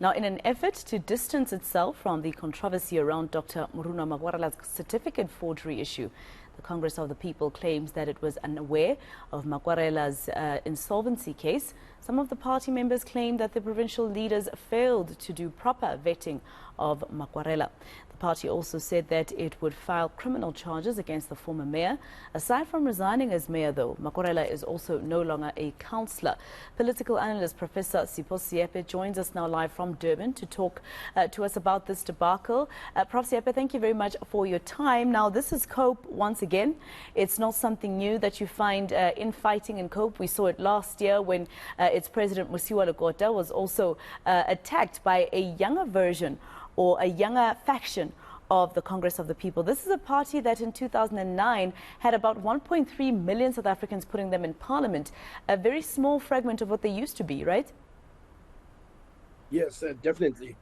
Now, in an effort to distance itself from the controversy around Dr Murunwa Makwarela's certificate forgery issue, the Congress of the People claims that it was unaware of Makwarela's insolvency case. Some of the party members claim that the provincial leaders failed to do proper vetting of Makwarela. The party also said that it would file criminal charges against the former mayor. Aside from resigning as mayor, though, Makwarela is also no longer a councillor. Political analyst Professor Sipho Seepe joins us now live from Durban to talk to us about this debacle. Prof. Seepe, thank you very much for your time. Now, this is COPE once again. It's not something new that you find infighting in COPE. We saw it last year when its president, Musiwa Lekota, was also attacked by a younger version or a younger faction of the Congress of the People. This is a party that in 2009 had about 1.3 million South Africans putting them in parliament, a very small fragment of what they used to be, right? Yes, definitely.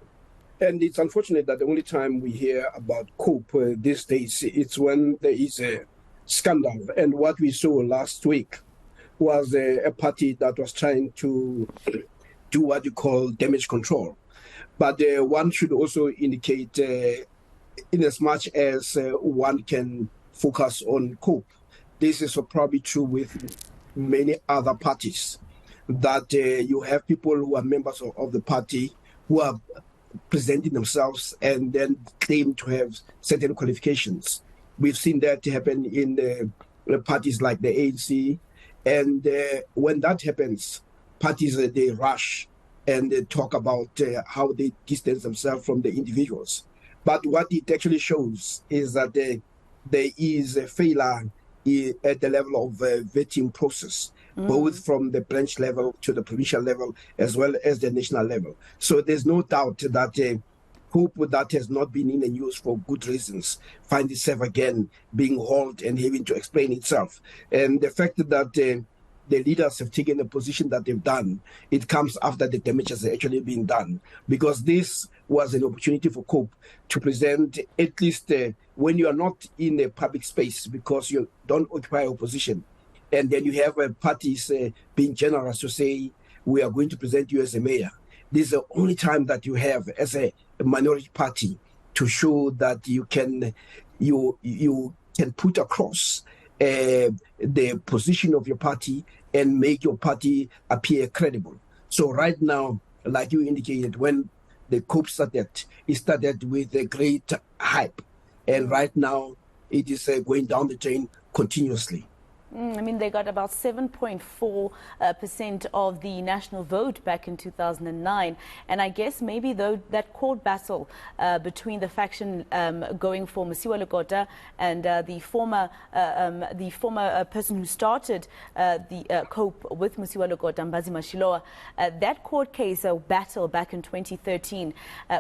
And it's unfortunate that the only time we hear about COPE these days, it's when there is a scandal. And what we saw last week was a party that was trying to do what you call damage control. But one should also indicate, in as much as one can focus on COPE, this is probably true with many other parties, that you have people who are members of the party who are presenting themselves and then claim to have certain qualifications. We've seen that happen in the parties like the ANC. And when that happens, parties, they rush and they talk about how they distance themselves from the individuals. But what it actually shows is that there is a failure at the level of vetting process, both from the branch level to the provincial level, as well as the national level. So there's no doubt that COPE that has not been in the news for good reasons finds itself again being hauled and having to explain itself. And the fact that the leaders have taken the position that they've done, it comes after the damage has actually been done, because this was an opportunity for COPE to present, at least when you are not in a public space because you don't occupy a position, and then you have parties being generous to say, we are going to present you as a mayor. This is the only time that you have as a minority party to show that you can put across the position of your party and make your party appear credible. So right now, like you indicated, when the COPE started, it started with a great hype. And right now, it is going down the drain continuously. I mean, they got about 7.4% of the national vote back in 2009. And I guess maybe though that court battle between the faction going for Musiwa Lekota and the former person who started the COPE with Musiwa Lekota, Mbazi Mashiloa, that court case, a battle back in 2013,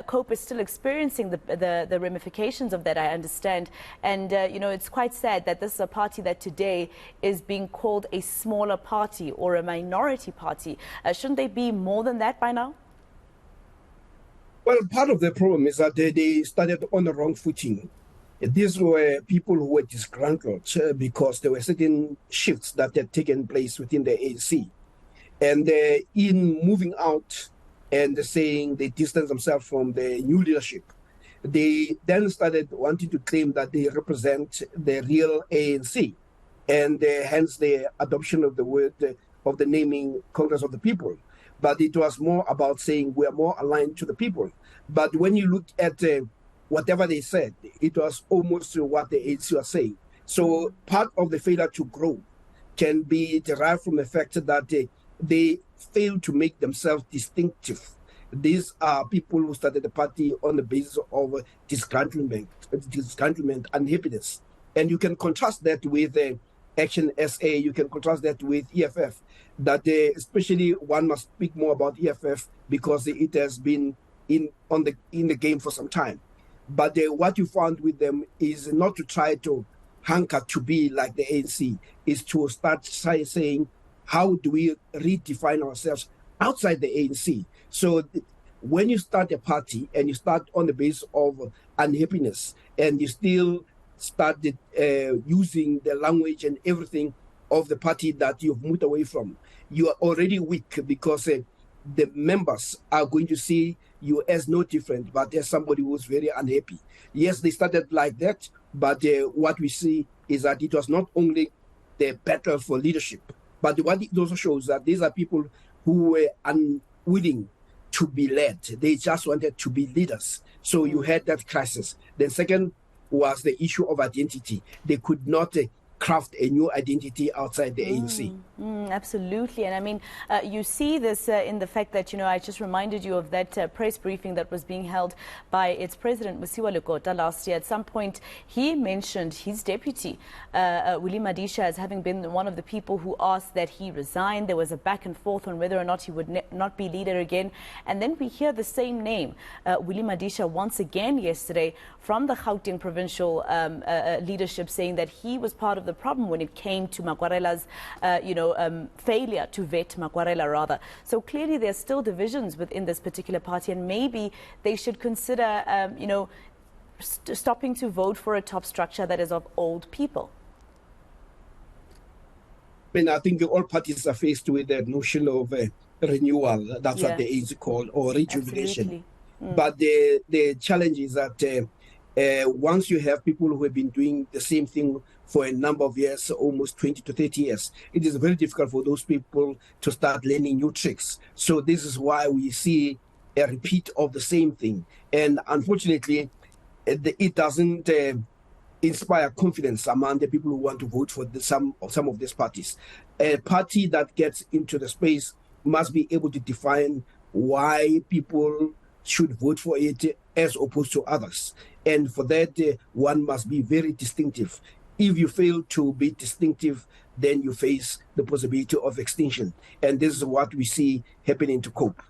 COPE is still experiencing the ramifications of that, I understand. And, you know, it's quite sad that this is a party that today is being called a smaller party or a minority party. Shouldn't they be more than that by now? Well, part of the problem is that they started on the wrong footing. These were people who were disgruntled because there were certain shifts that had taken place within the ANC. And in moving out and saying they distanced themselves from the new leadership, they then started wanting to claim that they represent the real ANC. And hence the adoption of the word of the naming Congress of the People. But it was more about saying we are more aligned to the people. But when you look at whatever they said, it was almost what the ANC was saying. So part of the failure to grow can be derived from the fact that they failed to make themselves distinctive. These are people who started the party on the basis of disgruntlement, unhappiness. And you can contrast that with Action SA, you can contrast that with EFF, that especially one must speak more about EFF because it has been in the game for some time. But what you found with them is not to try to hanker to be like the ANC, is to start saying, how do we redefine ourselves outside the ANC? So when you start a party and you start on the basis of unhappiness and you still started using the language and everything of the party that you've moved away from, you are already weak because the members are going to see you as no different, but as somebody who's very unhappy. Yes, they started like that, but what we see is that it was not only the battle for leadership, but what it also shows that these are people who were unwilling to be led. They just wanted to be leaders. So you had that crisis. Then second was the issue of identity. They could not craft a new identity outside the ANC. Absolutely. And I mean, you see this in the fact that, I just reminded you of that press briefing that was being held by its president, Mosiuoa Lekota, last year. At some point, he mentioned his deputy, Willie Madisha, as having been one of the people who asked that he resign. There was a back and forth on whether or not he would not be leader again. And then we hear the same name, Willie Madisha, once again yesterday from the Gauteng provincial leadership, saying that he was part of the problem when it came to Makwarela's, failure to vet Makwarela, rather. So clearly there are still divisions within this particular party, and maybe they should consider, stopping to vote for a top structure that is of old people. I think all parties are faced with the notion of renewal. That's what the ANC call, or rejuvenation. But the challenge is that once you have people who have been doing the same thing for a number of years, almost 20 to 30 years, it is very difficult for those people to start learning new tricks. So this is why we see a repeat of the same thing. And unfortunately, it doesn't inspire confidence among the people who want to vote for some of these parties. A party that gets into the space must be able to define why people should vote for it as opposed to others. And for that, one must be very distinctive. If you fail to be distinctive, then you face the possibility of extinction. And this is what we see happening to COPE.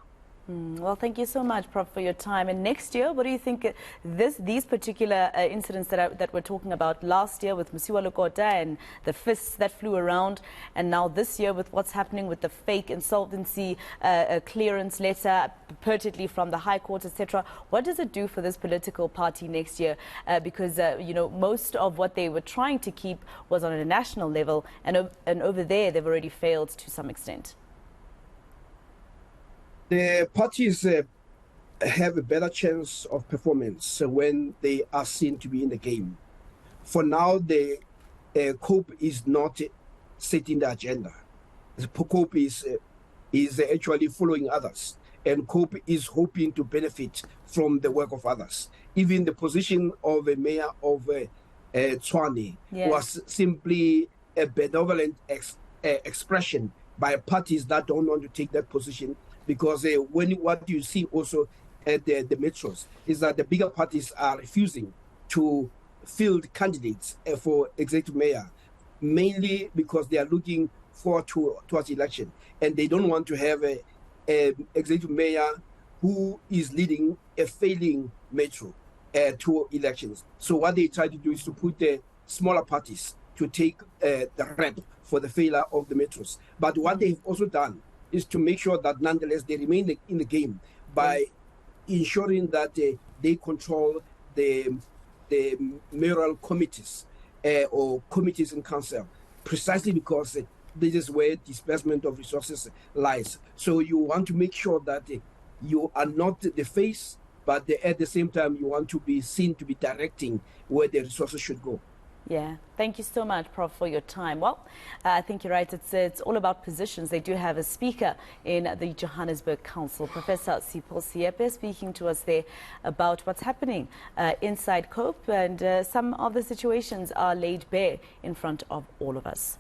Well, thank you so much, Prof, for your time. And next year, what do you think these particular incidents that we're talking about last year with Mosiuoa Lekota and the fists that flew around, and now this year with what's happening with the fake insolvency clearance letter, purportedly from the High Court, etc. What does it do for this political party next year? Because, most of what they were trying to keep was on a national level, and over there, they've already failed to some extent. The parties have a better chance of performance when they are seen to be in the game. For now, the COPE is not setting the agenda. The COPE is actually following others, and COPE is hoping to benefit from the work of others. Even the position of a mayor of Tshwane was simply a benevolent expression by parties that don't want to take that position. Because what you see also at the metros is that the bigger parties are refusing to field candidates for executive mayor, mainly because they are looking forward towards election, and they don't want to have a executive mayor who is leading a failing metro to elections. So what they try to do is to put the smaller parties to take the rep for the failure of the metros. But what they've also done is to make sure that nonetheless they remain in the game by ensuring that they control the mayoral committees or committees in council, precisely because this is where disbursement of resources lies. So you want to make sure that you are not the face, but at the same time you want to be seen to be directing where the resources should go. Yeah, thank you so much, Prof, for your time. Well, I think you're right. It's all about positions. They do have a speaker in the Johannesburg Council, Professor Sipho Seepe, speaking to us there about what's happening inside COPE, and some of the situations are laid bare in front of all of us.